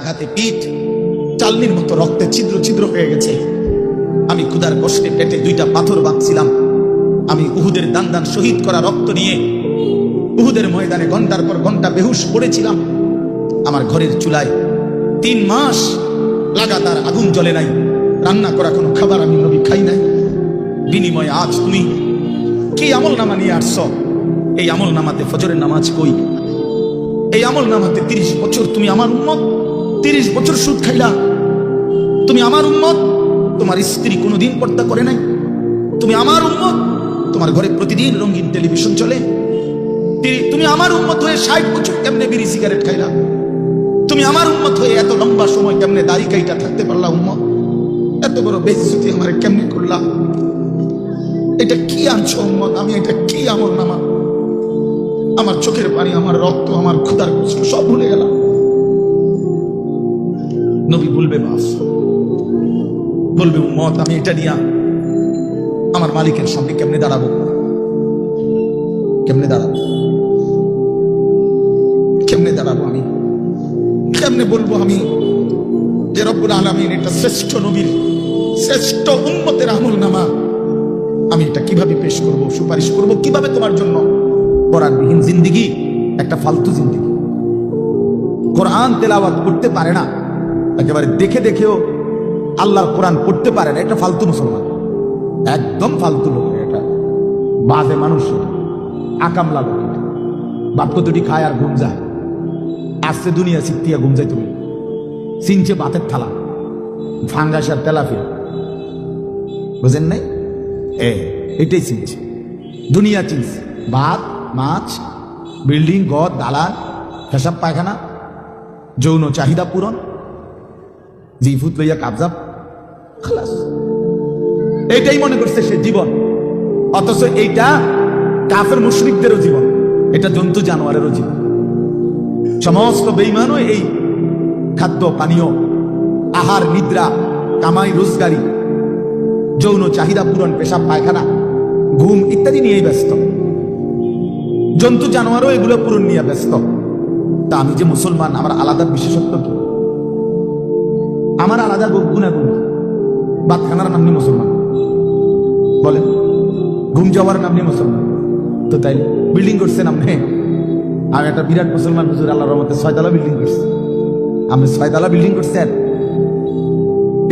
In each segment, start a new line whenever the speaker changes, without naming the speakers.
আঘাতে পিঠ চালনির মতো রক্তে ছিদ্র ছিদ্র হয়ে গেছে। আমি ক্ষুধার কষ্টে পেটে 2টা পাথর বাঁধছিলাম। আমি উহুদের দান দান শহীদ করা রক্ত নিয়ে উহুদের ময়দানে ঘন্টার পর ঘন্টা বেহুশ পড়েছিলাম। আমার ঘরের চুলায় 3 মাস লাগাতার আগুন জ্বলে নাই, রান্না করা কোনো খাবার আমি নবী খাই নাই। বিনিময়ে আজ তুমি কি আমল নামা নিয়ে আসছো? এই আমল নামাতে ফজরের নামাজ কই? এই আমল নামাতে 30 বছর তুমি আমার উম্মত, 30 বছর সুদ খাইলা। তুমি আমার উম্মত, তোমার স্ত্রী কোনোদিন পর্দা করে নাই। তুমি আমার উম্মত, তোমার ঘরে প্রতিদিন রঙিন টেলিভিশন চলে। তুমি আমার উম্মত হয়ে 60 বছর কেমনে বিড়ি সিগারেট খাইলা? তুমি আমার উম্মত হয়ে এত লম্বা সময় কেমনে দাড়ি কাইটা থাকতে পারলা? উম্মত, এত বড় বেইজ্জতি আমার কেমনে করলা? এটা কি আনছো উম্মত? আমি এটা কি আমল নামা? আমার চোখের পানি, আমার রক্ত, আমার ক্ষুধার কষ্ট সব ভুলে গেলাম। নবী বলবে বাস, বলবে উম্মত, আমি এটা নিয়ে আমার মালিকের সামনে কেমনে দাঁড়াবো? কেমনে দাঁড়াবো? কেমনে দাঁড়াবো? আমি কেমনে বলবো আমি যে রব্বুল আলামিন এটা শ্রেষ্ঠ নবীর শ্রেষ্ঠ উম্মতের আমল নামা, আমি এটা কিভাবে পেশ করব, সুপারিশ করব কিভাবে তোমার জন্য? কোরআনবিহীন জিন্দিগি একটা ফালতু জিন্দিগি। কোরআন তেলাওয়াত করতে পারে না, একেবারে দেখে দেখেও আল্লাহর কোরআন পড়তে পারে না, এটা ফালতু মুসলমান, একদম ফালতু লোক। এটা বাজে মানুষ, আকামলা লোক। বাপ কতটি খায় আর ঘুম যায়। আসছে দুনিয়া শিখতিয়া ঘুম যায়। তুমি চিনছে বাতের থালা, ফাঙ্গাস আর তেলাফিয়া, বুঝেন নাই? এটাই চিনছে, দুনিয়া চিনছে। ভাত, মাছ, বিল্ডিং, ঘর, দালান, পেশাব পায়খানা, যৌন চাহিদা পূরণ, জিফুত লইয়া কাবজাব, খালাস। এইটাই মনে করছে সে জীবন। অথচ এইটা কাফের মুশরিকদেরও জীবন, এটা জন্তু জানোয়ারেরও জীবন। সমস্ত বেঈমানও এই খাদ্য পানীয়, আহার নিদ্রা, কামাই রোজগারি, যৌন চাহিদা পূরণ, পেশাব পায়খানা, ঘুম ইত্যাদি নিয়েই ব্যস্ত। জন্তু জানোয়ারও এগুলো পূরণ নিয়ে ব্যস্ত। তা আমি যে মুসলমান, আমার আলাদা বিশেষত্ব কি? আমার আলাদা গুণাগুণ। ভাত খানার নাম নিয়ে মুসলমান, বলেন। ঘুম যাওয়ার নাম নিয়ে মুসলমান। তো তাই বিল্ডিং করছেন আপনি? আমি একটা বিরাট মুসলমান হুজুর, আল্লাহর রহমতে 6 তলা বিল্ডিং করছি। আপনি 6 তলা বিল্ডিং করছেন?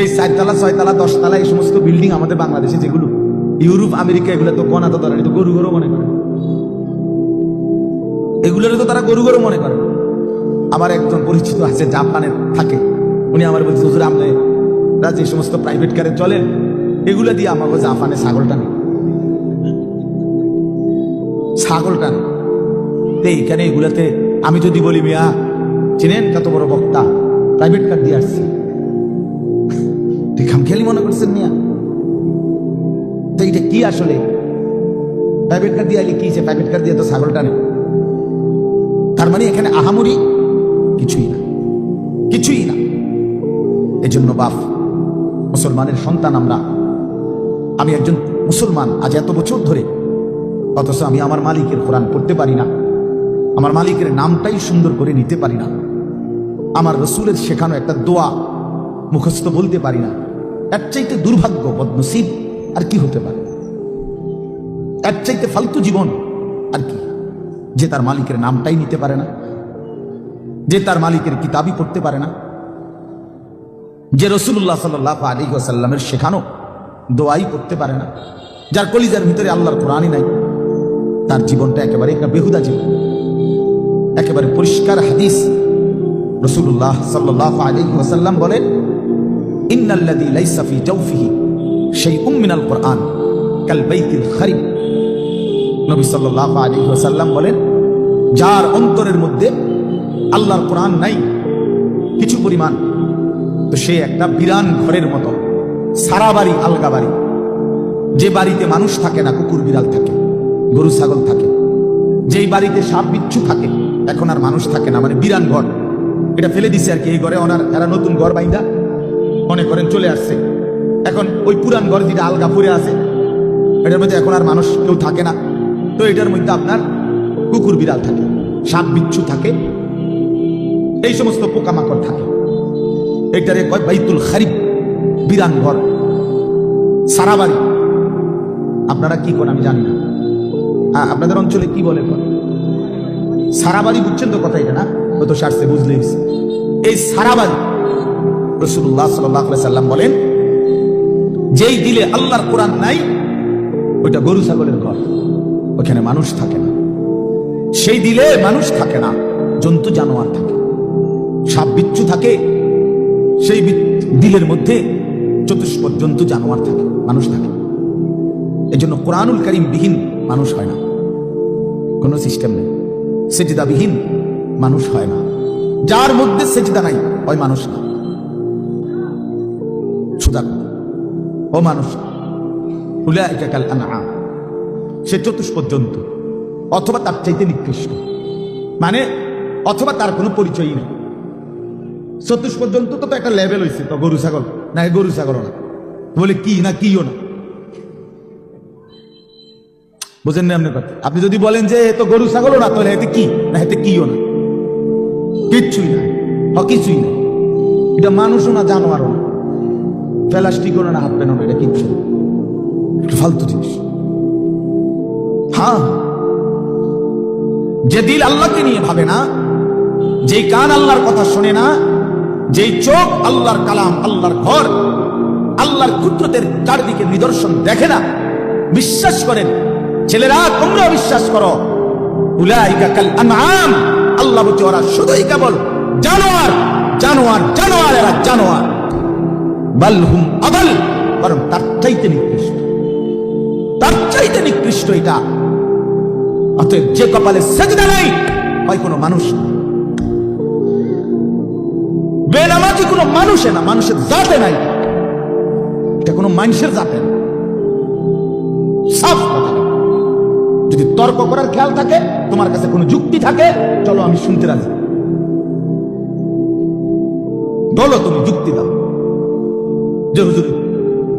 এই 4 তলা, 6 তলা, 10 তলা এই সমস্ত বিল্ডিং আমাদের বাংলাদেশে যেগুলো, ইউরোপ আমেরিকা এগুলো তো কোনা তো ধরেন, গরু গরু মনে করে। এগুলোর তো তারা গরু গরু মনে করে। আমার একজন পরিচিত আছে, জাপানের থাকে। উনি আমার বলছে, হুজুর আপনারা যে সমস্ত প্রাইভেট কারে চলেন, এগুলো দিয়ে আমাকে জাপানে ছাগলটা নেই, ছাগলটা নেই। এইখানে এগুলাতে আমি যদি বলি, মিয়া চিনেন কত বড় বক্তা, প্রাইভেট কার দিয়ে আসছি, ঠিক খামখেয়ালি মনে করছেন মিয়া? তো এটা কি আসলে? প্রাইভেট কার দিয়ে আইলে কি? প্রাইভেট কার দিয়ে তো ছাগলটা নেই। তার মানে এখানে আহামরি কিছুই না, কিছুই না। এজন্য বাপ, মুসলমানের সন্তান আমরা। আমি একজন মুসলমান আজ এত বছর ধরে, অথচ আমি আমার মালিকের কোরআন পড়তে পারি না, আমার মালিকের নামটাই সুন্দর করে নিতে পারি না, আমার রসুলের শেখানো একটা দোয়া মুখস্থ বলতে পারি না। এর চাইতে দুর্ভাগ্য, বদনসিব আর কি হতে পারে? এর চাইতে ফালতু জীবন আর কি? যে তার মালিকের নামটাই নিতে পারে না, যে তার মালিকের কিতাবই পড়তে পারে না, যে রাসূলুল্লাহ সাল্লাল্লাহু আলাইহি ওয়াসাল্লামের শেখানো দোয়াই পড়তে পারে না, যার কলিজার ভিতরে আল্লাহর কোরআনই নাই, তার জীবনটা একেবারে একটা বেহুদা জীবন। একেবারে পরিষ্কার হাদিস, রাসূলুল্লাহ সাল্লাল্লাহু আলাইহি ওয়াসাল্লাম বলেন, ইন্নাল্লাযী লাইসা ফী জাওফিহি শাইউম মিনাল কোরআন কাল বাইতিল খারিব। নবী সাল্লাল্লাহু আলাইহি ওয়াসাল্লাম বলেন, যার অন্তরের মধ্যে আল্লাহর কোরআন নাই কিছু পরিমাণ, তো সে একটা বিরান ঘরের মতো, সারা বাড়ি আলগা বাড়ি। যে বাড়িতে মানুষ থাকে না, কুকুর বিড়াল থাকে, গরু ছাগল থাকে, যেই বাড়িতে সাপ বিচ্ছু থাকে, এখন আর মানুষ থাকে না, মানে বিরান ঘর। এটা ফেলে দিছে আর কি। এই ঘরে এরা নতুন ঘর বাইন্দা মনে করেন চলে আসছে। এখন ওই পুরান ঘর যেটা আলগা পড়ে আছে, এটার মধ্যে এখন আর মানুষ কেউ থাকে না। তো এটার মধ্যে আপনার কুকুর বিড়াল থাকে, সাপ বিচ্ছু থাকে, এই সমস্ত পোকামাকড় থাকে। এটারে কয় বাইতুল খারিব, বিরান ঘর, সারা বাড়ি। আপনারা কি করেন আমি জানি না, আপনাদের অঞ্চলে কি বলে সারা বাড়ি, বুঝছেন তো কথা এটা না? কত সারছে বুঝলেই। এই সারা বাড়ি রাসূলুল্লাহ সাল্লাল্লাহু আলাইহি সাল্লাম বলেন, যেই দিলে আল্লাহর কোরআন নাই ওইটা গরু ছাগলের ঘর, ওখানে মানুষ থাকে না। সেই দিলে মানুষ থাকে না, জন্তু জানোয়ার থাকে, সাপ বিচ্ছু থাকে। সেই দিলের মধ্যে চতুষ্পদ জন্তু জানোয়ার থাকে, মানুষ থাকে। এই জন্য কোরআনুল কারীম বিহীন মানুষ হয় না, কোনো সিস্টেম নেই। সেজদাবিহীন মানুষ হয় না, যার মধ্যে সেজদা নাই ওই মানুষ না। সুতরাং ও মানুষ, উলাইকা কাল আনআম, সে চতুষ্পদ জন্তু অথবা তার চাইতে নিকৃষ্ট, মানে অথবা তার কোনো পরিচয়ই নেই। চতুষ্পদ জন্তু তো একটা লেভেল হয়েছে, তো গরু ছাগল না, গরু ছাগল না বলে কি না কিও না, বুঝেন না আপনি কথা? আপনি যদি বলেন যে তো গরু ছাগলও না, তাহলে এতে কি না, এতে কিও না, কিচ্ছুই না, কিছুই না। এটা মানুষও না, জানোয়ারও না, প্লাস্টিকও না, হাত পেনো না, এটা কিচ্ছু ফালতু জিনিস। হ্যাঁ, যে দিল আল্লাহকে নিয়ে ভাবে না, যেই কান আল্লাহর কথা শোনে না, যেই চোখ আল্লাহর কালাম, আল্লাহর ঘর, আল্লাহর কুদরতের চারদিকে নিদর্শন দেখে না, বিশ্বাস করেন ছেলেরা, তোমরা বিশ্বাস করো, উলাইকা কাল আনআম, আল্লাহ বলছে ওরা শুধুই কেবল জানোয়ার, জানোয়ার, জানোয়ার, এরা জানোয়ার। বাল হুম আদাল, বরং তার চাইতে নিকৃষ্ট, তার চাইতে নিকৃষ্ট এটা। অতএব যে কপালে সেজদা নাই হয় কোনো মানুষ না, বেনামাজি কোনো মানুষে না, মানুষের জাতে নাই, এটা কোনো মানুষের জাতে না। সাফ কথা। যদি তর্ক করার খেয়াল থাকে, তোমার কাছে কোনো যুক্তি থাকে, চলো আমি শুনতে রাজি, বলো, তুমি যুক্তি দাও যে হুজুর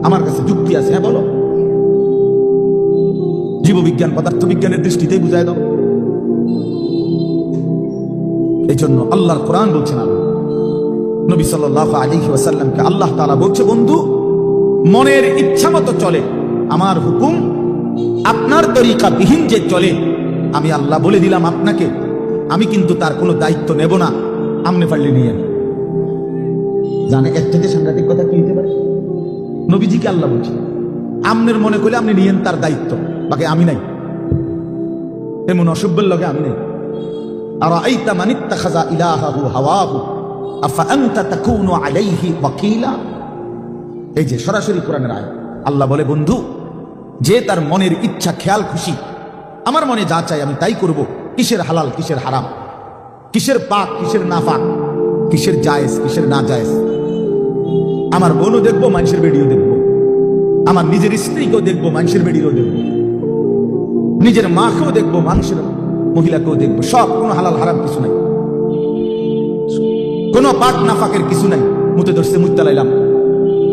আমার কাছে যুক্তি আছে, হ্যাঁ বলো, জীববিজ্ঞান পদার্থ বিজ্ঞানের দৃষ্টিতেই বুঝাই দাও। এই জন্য আল্লাহর কোরআন বলছেন, নবী সাল্লাল্লাহু আলাইহি ওয়াসাল্লামকে আল্লাহ তাআলা বলছে, বন্ধু মনের ইচ্ছা মতো চলে, আমার হুকুম আপনার তরিকা বিহীন যে চলে, আমি আল্লাহ বলে দিলাম আপনাকে, আমি কিন্তু তার কোনো দায়িত্ব নেব না, আমনে পারলে নিয়ে। জানে এর থেকে সাংঘাতিক কথা কি হতে পারে? নবীজিকে আল্লাহ বলছে, আমনের মনে করলে আপনি নিয়েন তার দায়িত্ব, বাকি আমি নাই। এমন অসভ্যের লগে আমি নাই। আর আইতা মানিত্তাখাযা ইলাহাহু হাওয়াহু আফা আনতা তাকুনু আলাইহি ওয়াকিলা। এই যে সরাসরি কোরআনের আয়াত, আল্লাহ বলে, বন্ধু যে তার মনের ইচ্ছা খেয়াল খুশি, আমার মনে যা চাই আমি তাই করব, কিসের হালাল কিসের হারাম, কিসের পাক কিসের নাফাক, কিসের জায়েজ কিসের না জায়েজ, আমার বোনও দেখবো, মানুষের বেডিও দেখবো, আমার নিজের স্ত্রীকেও দেখবো, মানুষের বেডিও দেখবো, নিজের মাকেও দেখবো, মানুষের মহিলাকেও দেখবো, সব, কোনো হালাল হারাম কিছু নাই, কোনো পাক নাফাকের কিছু নাই। মুতে ধরছে, মুতে লাইলাম,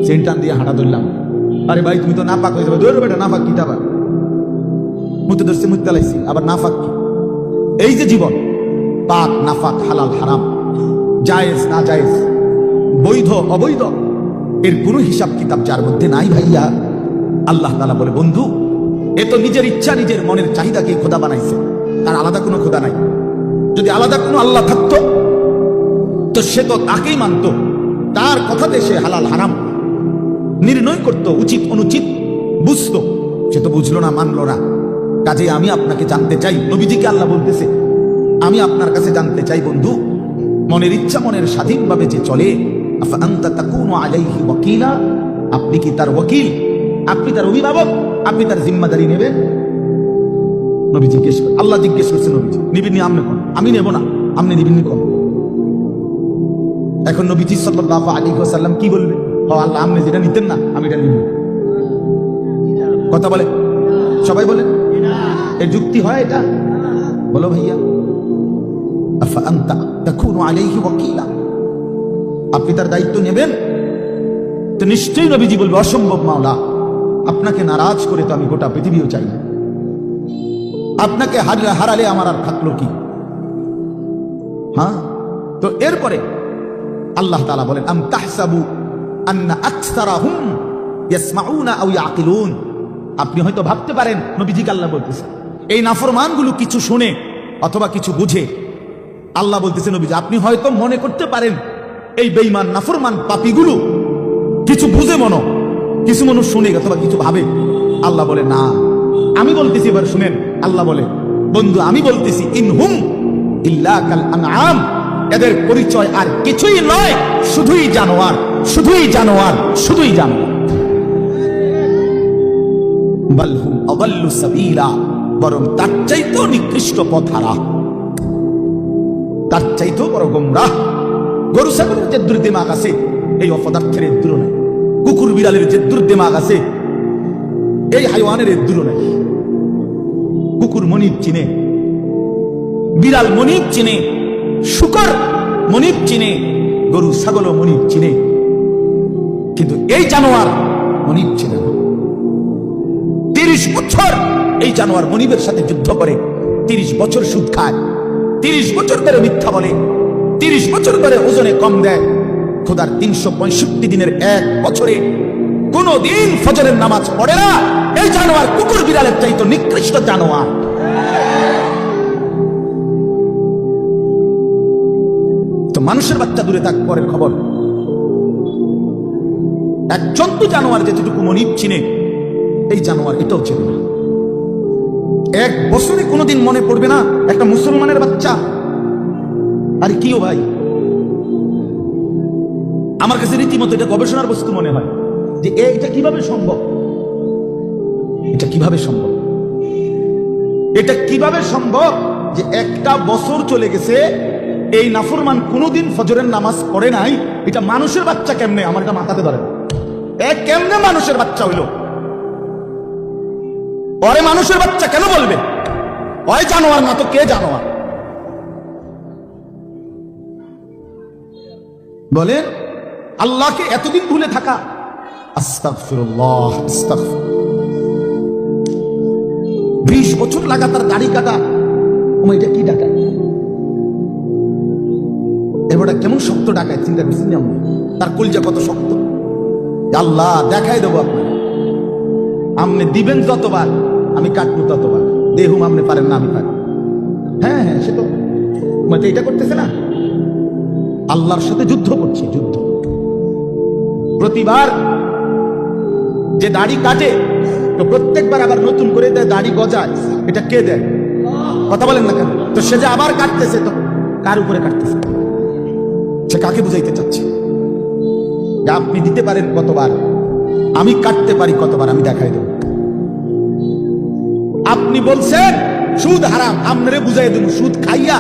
সেন্টান দিয়ে হাঁটা ধরলাম, আরে ভাই তুমি তো নাপাক হয়ে যাবে, ধরো বেটা নাফাক কি, আবার মুতে ধরছে, মুতে লাইছি, আবার নাফাক কি? এই যে জীবন, পাক নাফাক, হালাল হারাম, জায়েজ না জায়েজ, বৈধ অবৈধ, এর কোনো হিসাব কিতাব যার মধ্যে নাই ভাইয়া, আল্লাহ তাআলা বলে, বন্ধু এ তো নিজের ইচ্ছা, নিজের মনের চাহিদাকে খোদা বানাইছে, তার আলাদা কোনো খোদা নাই। যদি আলাদা কোনো আল্লাহ থাকতো তো সে তো তাকেই মানত, তার কথাতে সে হালাল হারাম নির্ণয় করত, উচিত অনুচিত বুঝতো, সে তো বুঝলো না, মানলো না। কাজে আমি আপনাকে জানতে চাই, নবীজিকে আল্লাহ বলতেছে, আমি আপনার কাছে জানতে চাই বন্ধু, মনের ইচ্ছা মনের স্বাধীনভাবে যে চলে, আফা আনতা তাকুনু আলাইহি ওয়াকিলা, আপনি কি তার ওয়াকিল, আপনি তার অভিভাবক, আপনি তার জিম্মাদারি নেবেন? নবী জিজ্ঞেস করেন, আল্লাহ জিজ্ঞেস করছে, নবীজি নিবেন? আপনি কোন? আমি নেব না, আপনি নিবেন কোন? এখন নবীজি সাল্লাল্লাহু আলাইহি ওয়াসাল্লাম কি বলবে? আল্লাহ আপনি যেটা নিতেন না আমি এটা নিব। কথা বলে সবাই, বলেন এর যুক্তি হয় এটা? বলো ভাইয়া, আফা আনতা তাকুনু আলাইহি ওয়াকিলা, আপনি তার দায়িত্ব নেবেন? তো নিশ্চয়ই নবীজি বলবে, অসম্ভব মাওলা, আপনাকে নারাজ করে তো আমি গোটা পৃথিবীও চাই না, আপনাকে হারালে আমার আর থাকলো কি? হ্যাঁ, তো এরপরে আল্লাহ তাআলা বলেন আম তাহসাবু আন্না আকসারাহুম ইয়াসমাউনা আও ইয়াকিলুন, আপনি হয়তো ভাবতে পারেন, নবীজিকে আল্লাহ বলতেছে, এই নাফরমানগুলো কিছু শুনে অথবা কিছু বুঝে। আল্লাহ বলতেছে নবীজি আপনি হয়তো মনে করতে পারেন এই বেঈমান নাফরমান পাপীগুলো কিছু বুঝে মনো, কিছু মানুষ শুনে অথবা কিছু ভাবে। আল্লাহ বলে না, আমি বলতেছি, এবার শুনেন। আল্লাহ বলে বন্ধু আমি বলতেছি ইনহুম ইল্লা কাল আনআম, এদের পরিচয় আর কিছুই নয়, শুধুই জানোয়ার, শুধুই জানোয়ার, শুধুই জানোয়ার। বাল হুম আদাল্লু সাবিলা, বরং তার চাইতেও নিকৃষ্ট পথহারা, তার চাইতেও বড় গোমরাহ। গরু ছাগলের যে দুর্দিমাগ আছে এই অপদার্থের এদ্দুরও নাই, কুকুর বিড়ালের যে দুর্দিমাগ আছে এই হাইওয়ানের এদ্দুরও নাই। কুকুর মনিব চিনে, বিড়াল মনিব চিনে, শুকর মনিব চিনে, গরু ছাগলও মনিব চিনে, কিন্তু এই জানোয়ার মনিব চিনে না। 30 বছর এই জানোয়ার মনিবের সাথে যুদ্ধ করে, 30 বছর সুদ খায়, 30 বছর ধরে মিথ্যা বলে, 30 বছর ধরে ওজনে কম দেয়। খোদার 365 দিনের এক বছরে কোন দিন ফজরের নামাজ পড়ে না। এই জানোয়ার কুকুর বিড়ালের চাইতো নিকৃষ্ট জানোয়ার। তো মানুষের বাচ্চা দূরে থাক, পরের খবর। এক জন্তু জানোয়ার যেটুকু মনিব চিনে এই জানোয়ার এটাও চেনে না। এক বছরে কোনোদিন মনে পড়বে না একটা মুসলমানের বাচ্চা। আরে কিও ভাই, আমার কাছে রীতিমতো এটা গবেষণার বস্তু মনে হয় যে এটা কিভাবে সম্ভব, এটা কিভাবে সম্ভব, এটা কিভাবে সম্ভব যে একটা বছর চলে গেছে এই নাফরমান কোনোদিন ফজরের নামাজ পড়ে নাই। এটা মানুষের বাচ্চা কেমনে, আমার এটা মাথাতে ধরে না। কেমনে মানুষের বাচ্চা হইল? পরে মানুষের বাচ্চা কেন বলবে? হয় জানোয়ার না তো কে জানোয়ার? বলেন আল্লাহকে এতদিন ভুলে থাকা। আস্তাগফিরুল্লাহ, আস্তাগফির। 20 বছর লাগাতার দাড়ি কাটা, এটা কি ডাকায়? এবারটা কেমন শক্ত ডাকায়, চিন্তা করছেন? তার কলজা কত শক্ত। আল্লাহ দেখাই দেবো আপনার, আপনি দিবেন যতবার আমি কাটবো ততবার। দেহুম আপনি পারেন না, আমি পারি। হ্যাঁ হ্যাঁ, সে তো এটা করতেছে না, আল্লাহর সাথে যুদ্ধ করছে, যুদ্ধ। প্রতিবার যে দাড়ি কাটে তো প্রত্যেকবার আবার নতুন করে দেয়, দাড়ি গজায়। এটা কে দেয়? কথা বলেন না কেন? তো সে যে আবার কাটতেছে, তো কার উপরে কাটতেছে? সে কাকে বুঝাইতে চাচ্ছে? আপনি দিতে পারেন কতবার, আমি কাটতে পারি কতবার, আমি দেখাই দেব। আপনি বলছেন সুদ হারাম, আপনারে বুঝাই দেব সুদ খাইয়া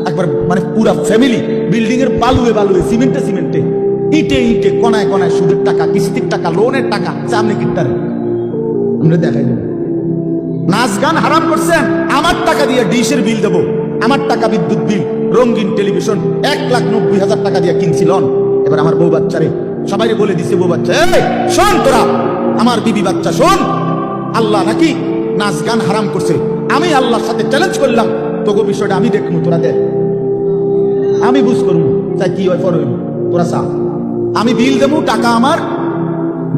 একবার মানে পুরা ফ্যামিলি বিল্ডিং এর বালুয়ে বালুয়ে, সিমেন্টে সিমেন্টে, ইটে ইটে, কোনায় কোনায় সুদের টাকা, কিস্তির টাকা, লোনের টাকা, সামনে কিটারে আমরা দেখাই দেব। নাচ গান হারাম করছেন, আমার টাকা দিয়ে ডিশের বিল দেবো, আমার টাকা বিদ্যুৎ বিল, রঙিন টেলিভিশন 1,90,000 টাকা দিয়ে কিনছিল। এবার আমার বউ বাচ্চারে সবাই বলে দিছে, বউ বাচ্চা এই শোন, তোরা আমার বিবি বাচ্চা শোন, আল্লাহ নাকি নাচ গান হারাম করছে। আমি আল্লাহর সাথে চ্যালেঞ্জ করলাম, তোকে বিষয়টা আমি দেখবো, তোরা দেখ, আমি বুঝ করবো, তাই কি হয় পরে তোরা চা, আমি বিল দেবো, টাকা আমার,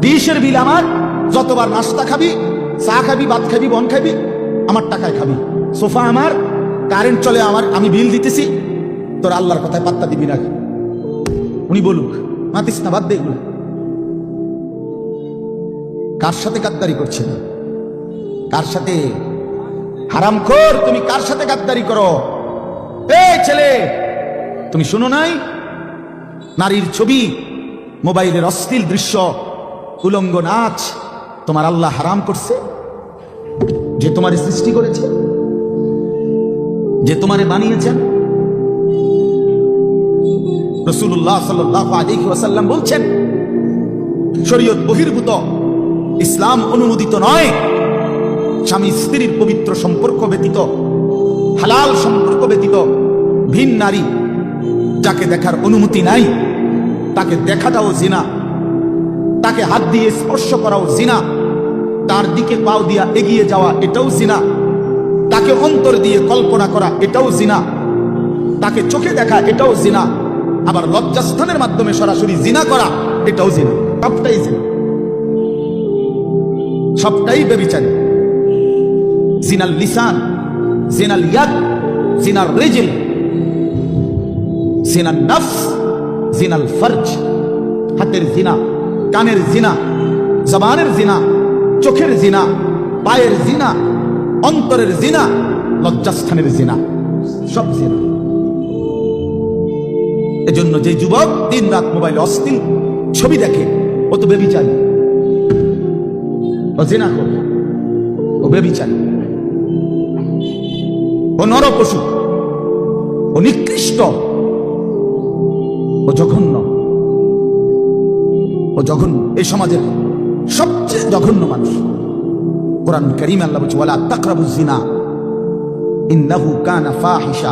ডিশের বিল আমার, যতবার নাস্তা খাবি, চা খাবি, ভাত খাবি, বন খাবি, আমার টাকায় খাবি, সোফা আমার, কারেন্ট চলে আমার, আমি বিল দিতেছি, তোর আল্লাহর কথায় পাত্তা দিবি না। উনি বলুক, মাতিস না, বাদ দে এগুলো। কার সাথে গাদ্দারি করছে? কার সাথে? হারামখোর, তুমি কার সাথে গাদ্দারি করো? এই ছেলে, তুমি শুনো নাই নারীর ছবি, মোবাইলের অশ্লীল দৃশ্য, উলঙ্গ নাচ তোমার আল্লাহ হারাম করছে? যে তোমার সৃষ্টি করেছে, যে তোমারে বানিয়েছেন। রাসূলুল্লাহ সাল্লাল্লাহু আলাইহি ওয়াসাল্লাম বলছেন, শরীয়ত বহির্ভূত, ইসলাম অনুমোদিত নয় স্বামী স্ত্রীর পবিত্র সম্পর্ক ব্যতীত, হালাল সম্পর্ক ব্যতীত ভিন নারী যাকে দেখার অনুমতি নাই তাকে দেখাটাও জিনা, তাকে হাত দিয়ে স্পর্শ করাও জিনা, তার দিকে পাও দিয়া এগিয়ে যাওয়া এটাও জিনা, তাকে অন্তর দিয়ে কল্পনা করা এটাও জিনা, তাকে চোখে দেখা এটাও জিনা, আবার লজ্জাস্থানের মাধ্যমে সরাসরি জিনা করা, এটাও জিনা। সবটাই জিনা, সবটাই ব্যভিচারী। জিনাল লিসান, জিনাল ইয়াদ, জিনাল রিজল, জিনাল নফস, জিনাল ফরজ। হাতের জিনা, কানের জিনা, জবানের জিনা, চোখের জিনা, পায়ের জিনা, অন্তরের জিনা, লজ্জাস্থানের জিনা, সব জিনা। এজন্য যে যুবক দিন রাত মোবাইলে অশ্লীল ছবি দেখে, ও তো ব্যভিচারী, ও জিনা করে, ও ব্যভিচারী, ও নরপশু, ও নিকৃষ্ট, ও জঘন্য, ও জঘন্য, এই সমাজের সবচেয়ে জঘন্য মানুষ। কোরআন কারীমে আল্লাহ বলছে, ওয়ালা তাকরাবুজ জিনা ইন্নাহু কানা ফাহিশা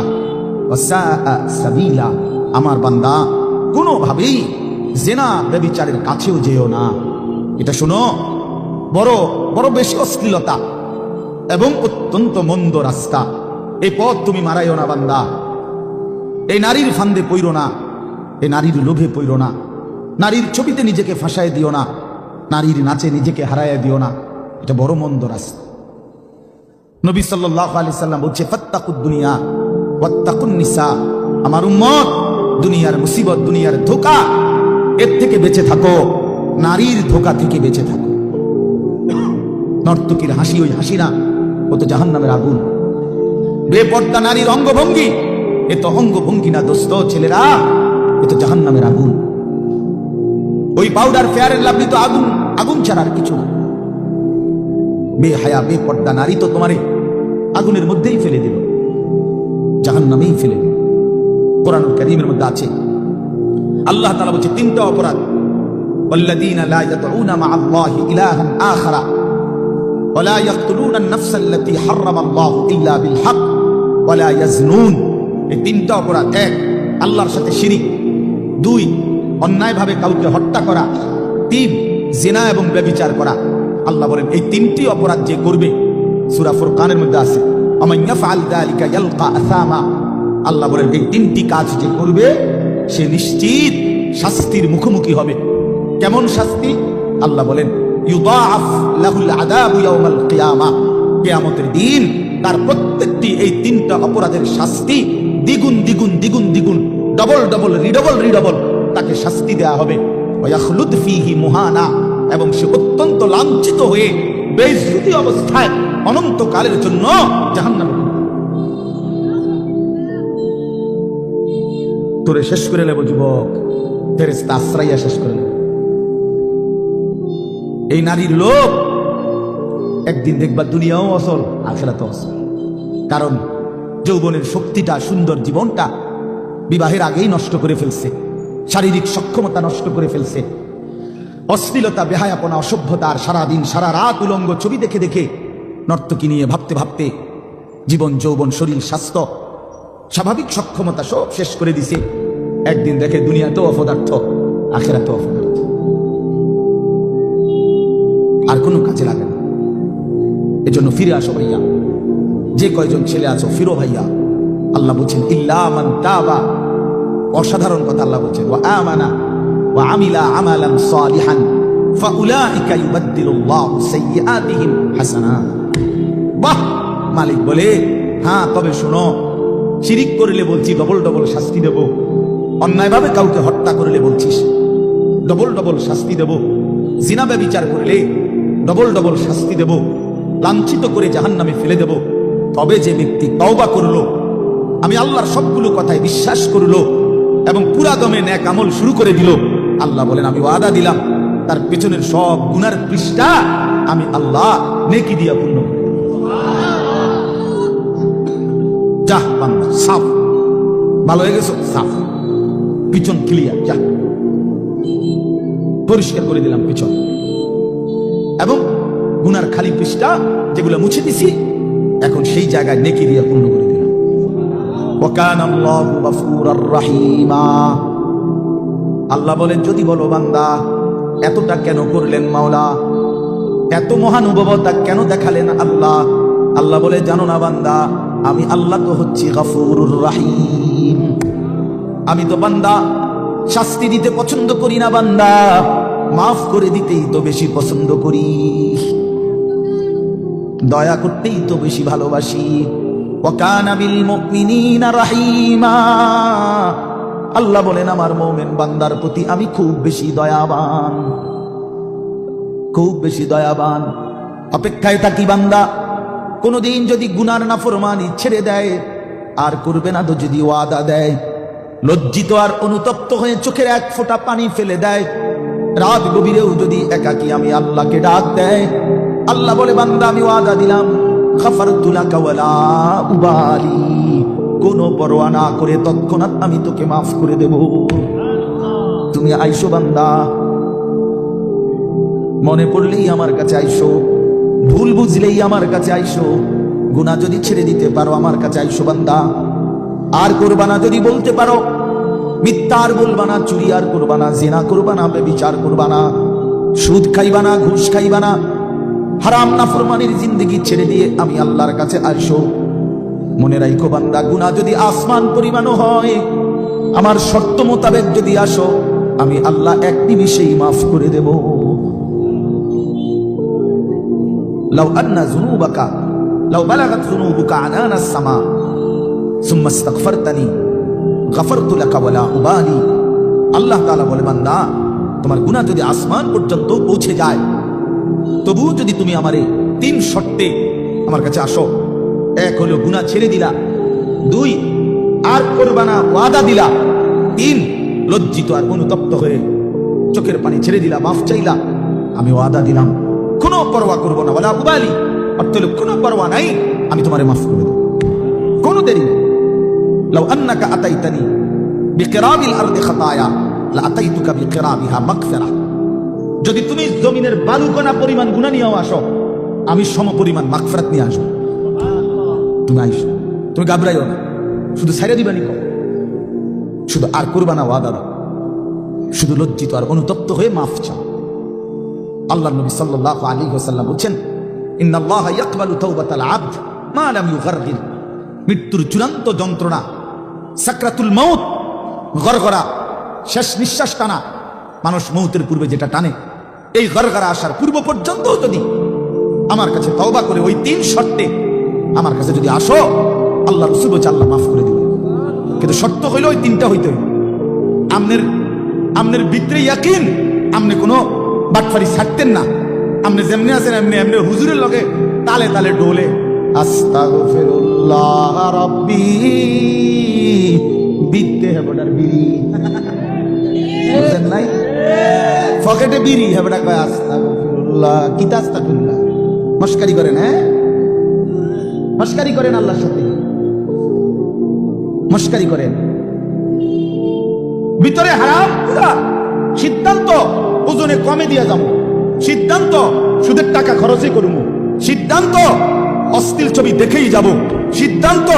ওয়া সাআ সাবিলা। আমার বান্দা, কোনোভাবেই জিনা ব্যভিচারের কাছেও যেও না। এটা শোনো, বড় বড় বেশি অশ্লীলতা এবং অত্যন্ত মন্দ রাস্তা। এই পথ তুমি মারাইও না বান্দা। এই নারীর ফান্দে পইরো না, এই নারীর লোভে পইরো না, নারীর ছবিতে নিজেকে ফাঁসায় দিও না, নারীর নাচে নিজেকে হারায় দিও না। এটা বড় মন্দ রাস্তা। নবী সাল্লাল্লাহু আলাইহি সাল্লাম বলছে, ফাত্তাকুদ দুনিয়া ওয়াত্তাকুন নিসা। আমার উম্মত, দুনিয়ার মুসিবত, দুনিয়ার ধোঁকা, এর থেকে বেঁচে থাকো, নারীর ধোঁকা থেকে বেঁচে থাকো। নর্তকীর হাসি ওই হাসি না, ও তো জাহান্নামের আগুন। বেপর্দা নারীর অঙ্গভঙ্গি, এ তো অঙ্গভঙ্গি না দোস্ত, ছেলেরা, এ তো জাহান্নামের আগুন। ওই পাউডার ফেয়ারের লাভলি তো আগুন, আগুন ছাড়া আর কিছু না। বেহায়া বেপর্দা নারী তো তোমারে আগুনের মধ্যেই ফেলে দিল, জাহান্নামেই ফেলে দিল। কোরআন কারীমের মধ্যে আছে, আল্লাহ তাআলা বলছে তিনটা অপরাধ, ওয়াল্লাযীনা লা ইয়াদউনা মা'আল্লাহি ইলাহান আখারা ওয়া লা ইয়াকতুলুনা আন-নাফসা আল্লাতী হারামাল্লাহু ইল্লা বিল হক ওয়া লা ইয়াজনুন। এই তিনটা অপরাধ। এক, আল্লাহর সাথে শিরিক। দুই, অন্যায়ভাবে কাউকে হত্যা করা। তিন, জিনা এবং ব্যভিচার করা। আল্লাহ বলেন এই তিনটি অপরাধ যে করবে, সূরা ফুরকানের মধ্যে আছে, আমান ইয়াফআল যালিকা ইয়ালকা আসামা। আল্লাহ বলেন এই তিনটি কাজ যে করবে, সে নিশ্চিত শাস্তির মুখোমুখি হবে। কেমন শাস্তি? আল্লাহ বলেন, ইউদাআফ লাহুল আযাবু ইয়াওমাল কিয়ামা। কিয়ামতের দিন তার প্রত্যেকটি এই তিনটা অপরাধের শাস্তি দ্বিগুণ দ্বিগুণ দ্বিগুণ দ্বিগুণ, ডবল ডবল, রিডবল রিডবল তাকে শাস্তি দেয়া হবে। ওয়া ইয়াখলুদ ফীহি মুহানা, এবং সে অত্যন্ত লাঞ্ছিত হয়ে বেইজ্জতি অবস্থায় অনন্তকালের জন্য জাহান্নামে। তোরে শেষ করে নেব যুবক, ফেরেশতা আশ্রাইয়া শেষ করে নেব। এই নারীর লোভ একদিন দেখবা দুনিয়াও অসল, আখিরাতও অসল। কারণ যৌবনের শক্তিটা, সুন্দর জীবনটা বিবাহের আগেই নষ্ট করে ফেলছে, শারীরিক সক্ষমতা নষ্ট করে ফেলছে। অশ্লীলতা, বেহায়াপনা, অসভ্যতা, আর সারাদিন সারা রাত উলঙ্গ ছবি দেখে দেখে নর্তকী নিয়ে ভাবতে ভাবতে জীবন, যৌবন, শরীর, স্বাস্থ্য, স্বাভাবিক সক্ষমতা সব শেষ করে দিছে। একদিন দেখে দুনিয়াতেও অপদার্থ, আখিরাতেও অপদার্থ, আর কোনো কাজে লাগে না। এজন্য ফিরে আসো ভাইয়া, যে কয়জন ছেলে আছো ফিরো ভাইয়া। আল্লাহ বলছেন, ইল্লা মান তাবা। অসাধারণ কথা আল্লাহ বলছেন, ওয়া আমানা ওয়া আমিলা আমালান সালিহান ফাউলাইকা ইউবাদদিলুল্লাহু সাইয়্যাতিহিম হাসানাত। বাহ! মালিক বলে, হ্যাঁ তবে শোনো, শিরিক করলে বলছি ডবল ডবল শাস্তি দেব, অন্যায়ভাবে কাউকে হত্যা করলে বলছিস ডবল ডবল শাস্তি দেব, জিনা ব্যভিচার করলে ডবল ডবল শাস্তি দেব, লাঞ্ছিত করে জাহান্নামে ফেলে দেব। তবে যে ব্যক্তি তওবা করলো, আমি আল্লাহর সবগুলো কথায় বিশ্বাস করলো এবং পুরা দমে নেক আমল শুরু করে দিল, আল্লাহ বলেন আমি ওয়াদা দিলাম তার পেছনের সব গুনার পৃষ্ঠা আমি আল্লাহ নেকি দিয়া পূর্ণ করে দেব। যা বান্দা, সাফ, ভালো হয়ে গেছো, সাফ, পিছন ক্লিয়ার, যা পরিষ্কার করে দিলাম পিছন, এবং গুনার খালি পৃষ্ঠা যেগুলো মুছে দিছি এখন সেই জায়গায় নেকি দিয়া পূর্ণ করে দিলাম। ওয়া কানা আল্লাহু গফুরার রহিমা। আল্লাহ বলেন, যদি বলো বান্দা এতটা কেন করলেন মাওলা, এত মহানুভবতা কেন দেখালেন আল্লাহ? আল্লাহ বলে, জানো না বান্দা, আমি আল্লাহ তো হচ্ছি গফুরুর রহিম। আমি তো বান্দা শাস্তি দিতে পছন্দ করি না বান্দা, মাফ করে দিতেই তো বেশি পছন্দ করি, দয়া করতেই তো বেশি ভালোবাসি। ওয়া কানা বিল মুমিনিনা রাহিমা, আল্লাহ বলেন আমার মুমিন বান্দার প্রতি আমি খুব বেশি দয়াবান, খুব বেশি দয়াবান। অপেক্ষায় থাকি বান্দা কোনদিন যদি গুনার নাফরমানি ছেড়ে দেয় আর করবে না তো যদি ওয়াদা দেয়, লজ্জিত আর অনুতপ্ত হয়ে চোখের এক ফোঁটা পানি ফেলে দেয়, রাত গভীরেও যদি একাকী আমি আল্লাহকে ডাক দেয়, আল্লাহ বলে বান্দা আমি ওয়াদা দিলাম গাফারতু লাকা ওয়ালা উবালি, কোনো পরোয়া না করে তৎক্ষণাৎ আমি তোকে মাফ করে দেব। তুমি আইসো বান্দা, মনে পড়লেই আমার কাছে আইসো, ভুল বুঝলেই আমার কাছে আইসো, গুনাহ যদি ছেড়ে দিতে পারো আমার কাছে আইসো বান্দা। আর করবা না যদি বলতে পারো, মিথ্যা আর বলবা না, চুরি আর করবা না, জিনা করবা না, ব্যভিচার করবা না, সুদ খাইবা না, ঘুষ খাইবা না, হারাম নাফরমানির জিন্দেগি ছেড়ে দিয়ে আমি আল্লাহর কাছে আইসো। মনে রাখো বান্দা, গুনাহ যদি আসমান পরিমাণও হয়, আমার শর্ত মোতাবেক যদি আসো, আমি আল্লাহ এক নিমিষেই মাফ করে দেব। লাউ আন্না যুনুবাকা লাউ বালাগাত যুনুবুকা আনানাস সামা সুম্মা ইস্তাগফারতানি গাফারতু লাকা ওয়ালা উবালি। আল্লাহ তাআলা বলে বান্দা, তোমার গুনাহ যদি আসমান পর্যন্ত পৌঁছে যায়, তবুও যদি তুমি আমারে 3 শর্তে আমার কাছে আসো, এক হলো গুনাহ ছেড়ে দিলা, 2 আর করবা না ওয়াদা দিলা, 3 লজ্জিত আর অনুতপ্ত হয়ে চোখের পানি ছেড়ে দিলা, মাফ চাইলা, আমি ওয়াদা দিলাম কোনো পরোয়া করবো না, ওয়ালা উবালি অর্থ হলো কোনো পরোয়া নাই, আমি তোমারে মাফ করে দেব, কোনো দেরি নেই। লাউ আন্নাকা আতাইতানি বিকিরাবিল আরদি খাতায়া লা আতাইতুকা বিকিরাবিহা মাগফিরা, যদি তুমি জমিনের বালুকণা পরিমাণ গুনাহ নিয়েও আসো, আমি সমপরিমাণ মাগফিরাত নিয়ে আসবো। তুমি আইসো, তুমি ঘাবড়াইও না, শুধু ছাইরা দিবানি কও, শুধু আর করবা না ওয়াদা দাও, শুধু লজ্জিত আর অনুতপ্ত হয়ে মাফ চাও। আল্লাহ নবী সাল্লাল্লাহু আলাইহি ওয়াসাল্লাম বলেন, ইন্নাল্লাহা ইয়াকবালু তাওবাতাল আবদ মা লাম ইউগারগির, মৃত্যুর চূড়ান্ত যন্ত্রণা, সাকরাতুল মউত, গরগরা, শেষ নিঃশ্বাস টানা, মানুষ মউতের পূর্বে যেটা টানে, এই গরগরা আসার পূর্ব পর্যন্ত যদি আমার কাছে তওবা করে ওই 3 শর্তে আমার কাছে যদি আসো, আল্লাহ রাসূল বলেন আল্লাহ মাফ করে দিবেন। কিন্তু শর্ত হইল ওই 3টা হইতে হবে। আমনের ভিতরে ইয়াকিন, আমনে কোনো বাটফারি ছাড়তেন না, আপনি যেমনি আছেন এমনি এমনি হুজুরের লগে তালে তালে ডোলে আস্তাগফিরুল্লাহ রাব্বি বিতে হেবডার বিড়ি বুঝেন নাই, পকেটে বিড়ি হেবডা কয় আস্তাগফিরুল্লাহ, কিতা আস্তাগফিরুল্লাহ, মস্কারি করেন, হ্যাঁ মস্কারি করেন, আল্লাহর সাথে মস্কারি করেন, ভিতরে হারাম পুরা। সিদ্ধান্ত ওজনে কমে দিয়া যাবো, সিদ্ধান্ত সুদের টাকা খরচই করবো, সিদ্ধান্ত অশ্লীল ছবি দেখেই যাব, সিদ্ধান্ত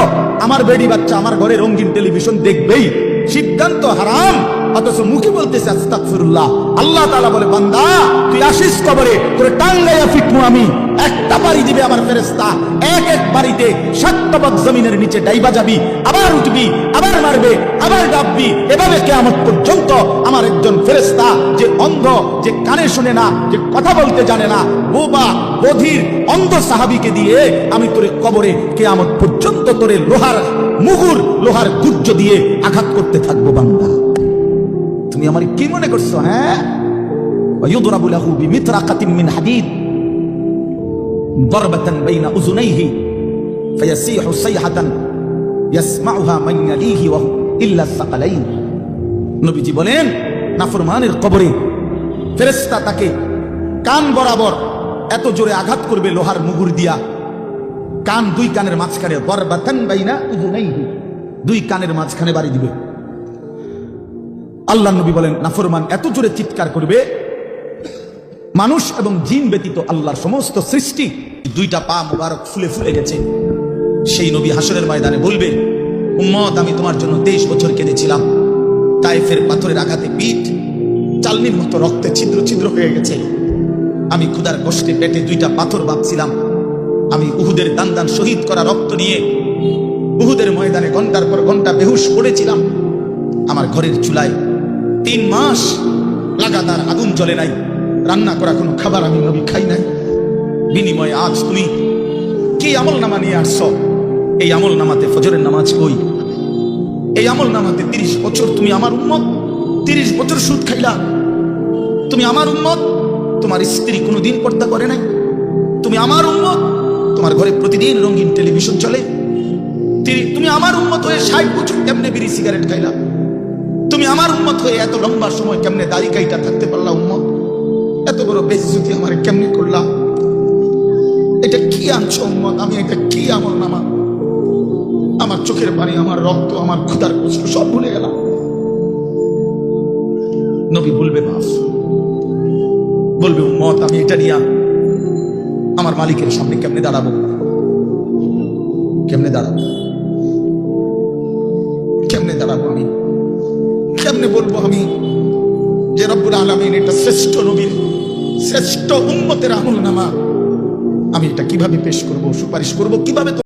আমার বেডি বাচ্চা আমার ঘরে রঙিন টেলিভিশন দেখবেই, সিদ্ধান্ত হারাম, অথচ মুখে বলতেছে আস্তাগফিরুল্লাহ। আল্লাহ তাআলা বলে বান্দা তুই আসিস কবরে, তোরে টাঙ্গাইয়া ফিটমু আমি, একটা বাড়ি দিবে আমার ফেরেশতা, এক এক বাড়িতে 7 তবক জমিনের নিচে ডাইবা যাবি, আবার উঠবি, আবার মারবে, আবার ডাববি, এভাবে কিয়ামত পর্যন্ত আমার একজন ফেরেশতা, যে অন্ধ, যে কানে শুনে না, যে কথা বলতে জানে না, বোবা বধির অন্ধ সাহাবীকে দিয়ে আমি তোরে কবরে কিয়ামত পর্যন্ত তোরে লোহার মুগুর, লোহার গুজ্জ দিয়ে আঘাত করতে থাকবো। বান্দা তুমি আমার কি মনে করছো? হ্যাঁ, ওয়ায়ুদরাবু লাহু বিমিতরাকাতিন মিন হাদিদ দারবাতান বাইনা উযুনাইহি ফায়াসিহু সাইহাতান ইয়াসমাউহা মান ইয়ালিহি ওয়া ইল্লা সাকালাইন। নবীজি বলেন নাফরমানের কবরে ফেরেশতা তাকে কান বরাবর এত জোরে আঘাত করবে লোহার মুগুর দিয়া, কান 2 কানের মাঝখানে, দারবাতান বাইনা উযুনাইহি 2 কানের মাঝখানে বাড়ি দিবে। আল্লাহ নবী বলেন নাফরমান এত জোরে চিৎকার করবে, মানুষ এবং জিন ব্যতীত আল্লাহর সমস্ত সৃষ্টি 2টা পা মুবারক ফুলে ফুলে গেছে। সেই নবী হাসরের ময়দানে বলবে, উম্মত আমি তোমার জন্য 23 বছর কেঁদেছিলাম, তায়েফের পাথরের আঘাতে পিঠ চালনির মতো রক্তে ছিদ্র ছিদ্র হয়ে গেছে, আমি ক্ষুধার কষ্টে পেটে 2টা পাথর বাঁধছিলাম, আমি উহুদের দান দান শহীদ করা রক্ত নিয়ে উহুদের ময়দানে ঘন্টার পর ঘন্টা বেহুশ পড়েছিলাম, আমার ঘরের চুলায় 3 মাস লাগাতার আগুন জ্বলে নাই, রান্না করা কোনো খাবার আমি নবী খাই নাই। বিনিময়ে আজ তুমি কি আমল নামা নিয়ে আসছো? এই আমল নামাতে ফজরের নামাজ কই? এই আমল নামাতে 30 বছর তুমি আমার উম্মত, 30 বছর সুদ খাইলা। তুমি আমার উম্মত, তোমার স্ত্রী কোনোদিন পর্দা করে নাই। তুমি আমার উম্মত, তোমার ঘরে প্রতিদিন রঙিন টেলিভিশন চলে। তুমি আমার উম্মত হয়ে 60 বছর কেমনে বিড়ি সিগারেট খাইলা? তুমি আমার উম্মত হয়ে এত লম্বা সময় কেমনে দাড়ি কাইটা থাকতে পারলা? উম্মত, এত বড় বেইজ্জতি আমার কেমনে করলা? এটা কি আনছো উম্মত? আমি এটা কি আমল নামা? আমার চোখের পানি, আমার রক্ত, আমার ক্ষুধার কষ্ট সব ভুলে গেলাম। নবী বলবে মাফ, বলবে উম্মত আমি এটা নিয়ে আমার মালিকের সামনে কেমনে দাঁড়াবো? কেমনে দাঁড়াবো? কেমনে দাঁড়াবো? আমি কেমনে বলবো আমি যে রব্বুল আলামিন এটা শ্রেষ্ঠ নবীর, শ্রেষ্ঠ উম্মতের আমল নামা, আমি এটা কিভাবে পেশ করব, সুপারিশ করব কিভাবে?